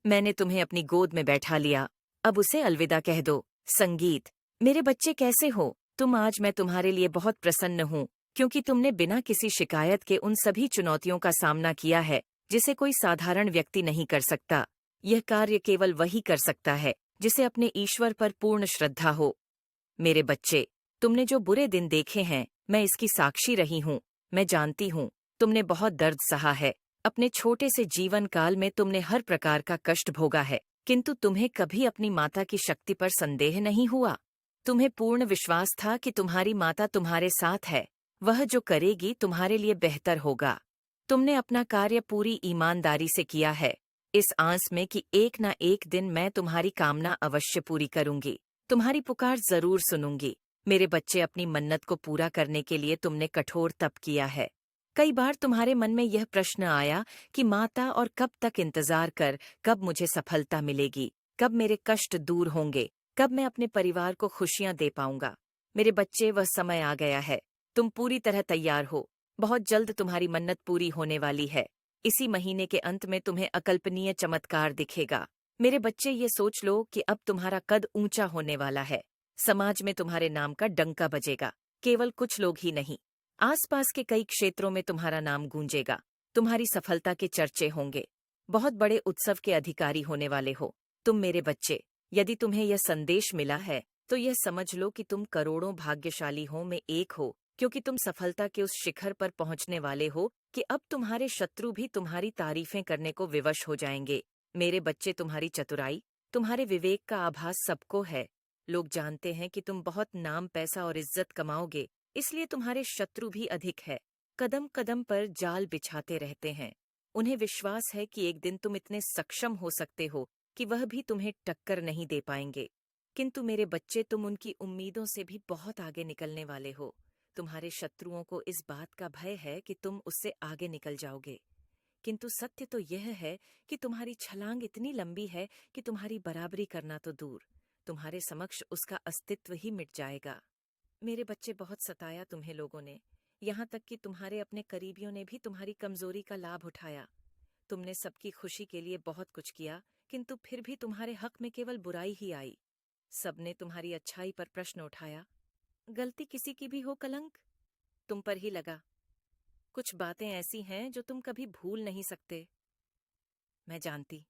मैंने तुम्हें अपनी गोद में बैठा लिया, अब उसे अलविदा कह दो। संगीत। मेरे बच्चे कैसे हो तुम? आज मैं तुम्हारे लिए बहुत प्रसन्न हूँ, क्योंकि तुमने बिना किसी शिकायत के उन सभी चुनौतियों का सामना किया है जिसे कोई साधारण व्यक्ति नहीं कर सकता। यह कार्य केवल वही कर सकता है जिसे अपने ईश्वर पर पूर्ण श्रद्धा हो। मेरे बच्चे, तुमने जो बुरे दिन देखे हैं, मैं इसकी साक्षी रही हूँ। मैं जानती हूँ, तुमने बहुत दर्द सहा है। अपने छोटे से जीवन काल में तुमने हर प्रकार का कष्ट भोगा है, किंतु तुम्हें कभी अपनी माता की शक्ति पर संदेह नहीं हुआ। तुम्हें पूर्ण विश्वास था कि तुम्हारी माता तुम्हारे साथ है, वह जो करेगी तुम्हारे लिए बेहतर होगा। तुमने अपना कार्य पूरी ईमानदारी से किया है, इस आस में कि एक ना एक दिन मैं तुम्हारी कामना अवश्य पूरी करूंगी, तुम्हारी पुकार जरूर सुनूंगी। मेरे बच्चे, अपनी मन्नत को पूरा करने के लिए तुमने कठोर तप किया है। कई बार तुम्हारे मन में यह प्रश्न आया कि माता, और कब तक इंतजार कर, कब मुझे सफलता मिलेगी, कब मेरे कष्ट दूर होंगे, कब मैं अपने परिवार को खुशियां दे पाऊंगा। मेरे बच्चे, वह समय आ गया है, तुम पूरी तरह तैयार हो। बहुत जल्द तुम्हारी मन्नत पूरी होने वाली है। इसी महीने के अंत में तुम्हें अकल्पनीय चमत्कार दिखेगा। मेरे बच्चे, ये सोच लो कि अब तुम्हारा कद ऊंचा होने वाला है। समाज में तुम्हारे नाम का डंका बजेगा। केवल कुछ लोग ही नहीं, आसपास के कई क्षेत्रों में तुम्हारा नाम गूंजेगा। तुम्हारी सफलता के चर्चे होंगे। बहुत बड़े उत्सव के अधिकारी होने वाले हो तुम। मेरे बच्चे, यदि तुम्हें यह संदेश मिला है तो यह समझ लो कि तुम करोड़ों भाग्यशाली हो में एक हो, क्योंकि तुम सफलता के उस शिखर पर पहुंचने वाले हो कि अब तुम्हारे शत्रु भी तुम्हारी तारीफें करने को विवश हो जाएंगे। मेरे बच्चे, तुम्हारी चतुराई, तुम्हारे विवेक का आभास सबको है। लोग जानते हैं कि तुम बहुत नाम, पैसा और इज्जत कमाओगे, इसलिए तुम्हारे शत्रु भी अधिक है। कदम कदम पर जाल बिछाते रहते हैं। उन्हें विश्वास है कि एक दिन तुम इतने सक्षम हो सकते हो कि वह भी तुम्हें टक्कर नहीं दे पाएंगे। किंतु मेरे बच्चे, तुम उनकी उम्मीदों से भी बहुत आगे निकलने वाले हो। तुम्हारे शत्रुओं को इस बात का भय है कि तुम उससे आगे निकल जाओगे, किंतु सत्य तो यह है कि तुम्हारी छलांग इतनी लंबी है कि तुम्हारी बराबरी करना तो दूर, तुम्हारे समक्ष उसका अस्तित्व ही मिट जाएगा। मेरे बच्चे, बहुत सताया तुम्हें लोगों ने, यहाँ तक कि तुम्हारे अपने करीबियों ने भी तुम्हारी कमजोरी का लाभ उठाया। तुमने सबकी खुशी के लिए बहुत कुछ किया, किंतु फिर भी तुम्हारे हक में केवल बुराई ही आई। सबने तुम्हारी अच्छाई पर प्रश्न उठाया। गलती किसी की भी हो, कलंक तुम पर ही लगा। कुछ बातें ऐसी हैं जो तुम कभी भूल नहीं सकते। मैं जानती